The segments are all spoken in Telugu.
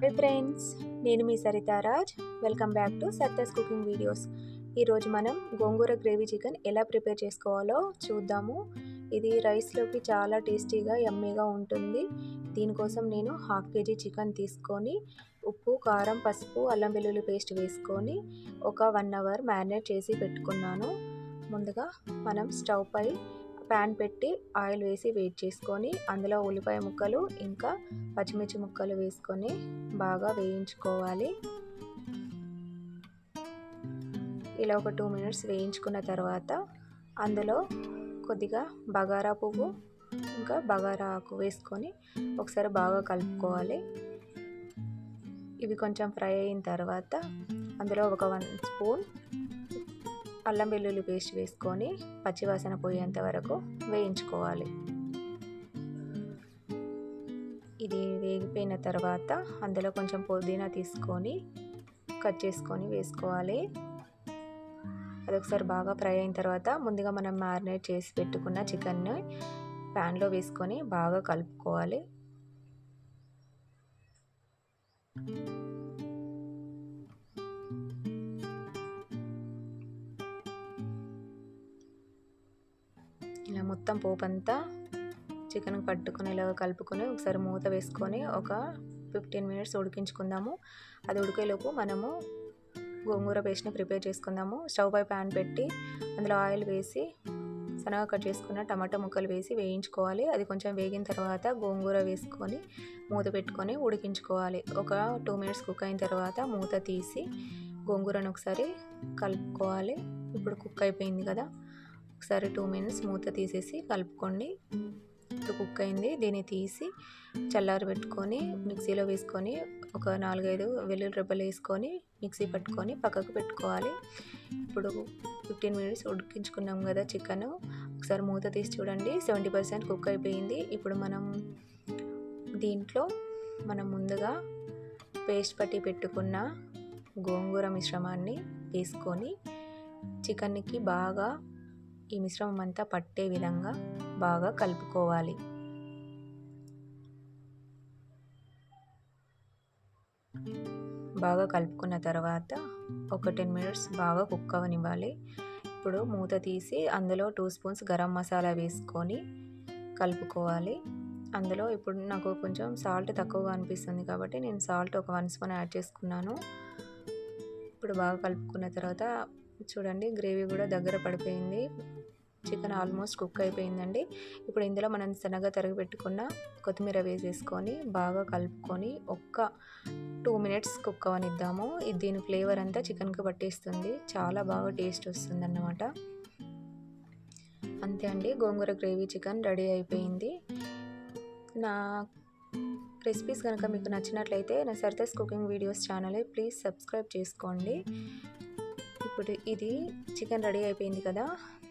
హాయ్ ఫ్రెండ్స్, నేను మీ సరితారాజ్. వెల్కమ్ బ్యాక్ టు సత్తాస్ కుకింగ్ వీడియోస్. ఈరోజు మనం గోంగూర గ్రేవీ చికెన్ ఎలా ప్రిపేర్ చేసుకోవాలో చూద్దాము. ఇది రైస్లోకి చాలా టేస్టీగా యమ్మీగా ఉంటుంది. దీనికోసం నేను 1/2 kg చికెన్ తీసుకొని ఉప్పు, కారం, పసుపు, అల్లం వెల్లుల్లి పేస్ట్ వేసుకొని ఒక 1 hour మ్యారినేట్ చేసి పెట్టుకున్నాను. ముందుగా మనం స్టవ్ పై ప్యాన్ పెట్టి ఆయిల్ వేసి వేడి చేసుకొని అందులో ఉల్లిపాయ ముక్కలు ఇంకా పచ్చిమిర్చి ముక్కలు వేసుకొని బాగా వేయించుకోవాలి. ఇలా ఒక 2 minutes వేయించుకున్న తర్వాత అందులో కొద్దిగా బగారా పువ్వు ఇంకా బగారా ఆకు వేసుకొని ఒకసారి బాగా కలుపుకోవాలి. ఇవి కొంచెం ఫ్రై అయిన తర్వాత అందులో ఒక 1 స్పూన్ అల్లం వెల్లుల్లి పేస్ట్ వేసుకొని పచ్చివాసన పోయేంత వరకు వేయించుకోవాలి. ఇది వేగిపోయిన తర్వాత అందులో కొంచెం పుదీనా తీసుకొని కట్ చేసుకొని వేసుకోవాలి. అదొకసారి బాగా ఫ్రై అయిన తర్వాత ముందుగా మనం మ్యారినేట్ చేసి పెట్టుకున్న చికెన్ని ప్యాన్లో వేసుకొని బాగా కలుపుకోవాలి. ఇలా మొత్తం పోపంతా చికెన్ పట్టుకునేలాగా కలుపుకొని ఒకసారి మూత వేసుకొని ఒక 15 minutes ఉడికించుకుందాము. అది ఉడికేలోపు మనము గోంగూర పేస్ట్ని ప్రిపేర్ చేసుకుందాము. స్టవ్ పై ప్యాన్ పెట్టి అందులో ఆయిల్ వేసి సన్నగా కట్ చేసుకున్న టమాటా ముక్కలు వేసి వేయించుకోవాలి. అది కొంచెం వేగిన తర్వాత గోంగూర వేసుకొని మూత పెట్టుకొని ఉడికించుకోవాలి. ఒక 2 minutes కుక్ అయిన తర్వాత మూత తీసి గోంగూరను ఒకసారి కలుపుకోవాలి. ఇప్పుడు కుక్ అయిపోయింది కదా, ఒకసారి 2 minutes మూత తీసేసి కలుపుకోండి. ఇప్పుడు కుక్ అయింది. దీన్ని తీసి చల్లారి పెట్టుకొని మిక్సీలో వేసుకొని ఒక 4-5 వెల్లుల్లి రెబ్బలు వేసుకొని మిక్సీ పట్టుకొని పక్కకు పెట్టుకోవాలి. ఇప్పుడు 15 minutes ఉడికించుకున్నాం కదా చికెన్, ఒకసారి మూత తీసి చూడండి, 70% కుక్ అయిపోయింది. ఇప్పుడు దీంట్లో మనం ముందుగా పేస్ట్ పట్టి పెట్టుకున్న గోంగూర మిశ్రమాన్ని వేసుకొని చికెన్కి బాగా ఈ మిశ్రమం అంతా పట్టే విధంగా బాగా కలుపుకోవాలి. బాగా కలుపుకున్న తర్వాత ఒక 10 minutes బాగా కుక్ అవనివ్వాలి. ఇప్పుడు మూత తీసి అందులో 2 స్పూన్స్ గరం మసాలా వేసుకొని కలుపుకోవాలి. అందులో ఇప్పుడు నాకు కొంచెం సాల్ట్ తక్కువగా అనిపిస్తుంది కాబట్టి నేను సాల్ట్ ఒక 1 స్పూన్ యాడ్ చేసుకున్నాను. ఇప్పుడు బాగా కలుపుకున్న తర్వాత చూడండి, గ్రేవీ కూడా దగ్గర పడిపోయింది. చికెన్ ఆల్మోస్ట్ కుక్ అయిపోయిందండి. ఇప్పుడు ఇందులో మనం సన్నగా తరిగి పెట్టుకున్న కొత్తిమీర వేసేసుకొని బాగా కలుపుకొని ఒక్క 2 minutes కుక్ అవనిద్దాము. దీని ఫ్లేవర్ అంతా చికెన్కి పట్టేస్తుంది, చాలా బాగా టేస్ట్ వస్తుంది అన్నమాట. అంతే అండి, గోంగూర గ్రేవీ చికెన్ రెడీ అయిపోయింది. నా రెసిపీస్ కనుక మీకు నచ్చినట్లయితే నా Sarita's cooking videos channel please subscribe చేసుకోండి. ఇప్పుడు ఇది చికెన్ రెడీ అయిపోయింది కదా,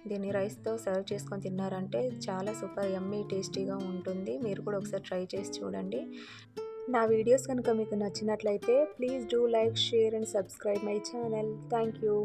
దీన్ని రైస్తో సర్వ్ చేసుకొని తిన్నారంటే చాలా సూపర్ యమ్మీ టేస్టీగా ఉంటుంది. మీరు కూడా ఒకసారి ట్రై చేసి చూడండి. నా వీడియోస్ కనుక మీకు నచ్చినట్లయితే please do like, share and subscribe my channel. Thank you.